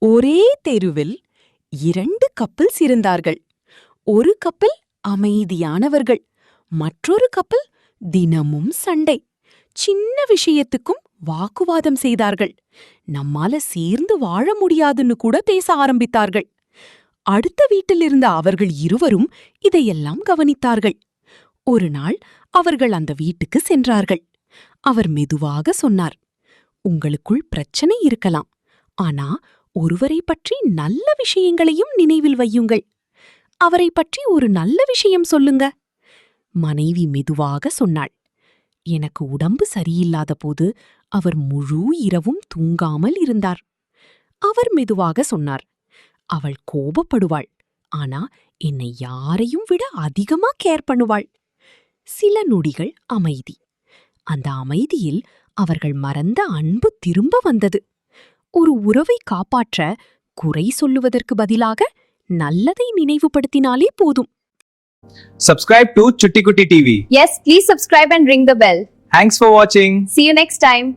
ஒரே தெருவில் 2 கப்பிள்ஸ் இருந்தார்கள். ஒரு கப்பிள் அமைதியானவர்கள், மற்றொரு கப்பிள் தினமும் சண்டை. சின்ன விஷயத்துக்கும் வாக்குவாதம் செய்தார்கள். நம்மால சேர்ந்து வாழ முடியாதுன்னு கூட பேச ஆரம்பித்தார்கள். அடுத்த வீட்டில் இருந்த அவர்கள் இருவரும் இதையெல்லாம் கவனித்தார்கள். ஒரு நாள் அவர்கள் அந்த வீட்டுக்கு சென்றார்கள். அவர் மெதுவாக சொன்னார், உங்களுக்குள் பிரச்சனை இருக்கலாம், ஆனா ஒருவரை பற்றி நல்ல விஷயங்களையும் நினைவில் வையுங்கள். அவரை பற்றி ஒரு நல்ல விஷயம் சொல்லுங்க. மனைவி மெதுவாக சொன்னாள், எனக்கு உடம்பு சரியில்லாத போது அவர் முழு இரவும் தூங்காமல் இருந்தார். அவர் மெதுவாக சொன்னார், அவள் கோபப்படுவாள், ஆனா என்னை யாரையும் விட அதிகமா கேர் பண்ணுவாள். சில நொடிகள் அமைதி. அந்த அமைதியில் அவர்கள் மறந்த அன்பு திரும்ப வந்தது. ஒரு உறவை காப்பாற்ற குறை சொல்லுவதற்கு பதிலாக நல்லதை நினைவுபடுத்தினாலே போதும். Subscribe to Chutti Kutti TV. Yes, please subscribe and ring the bell. Thanks for watching. See you next time.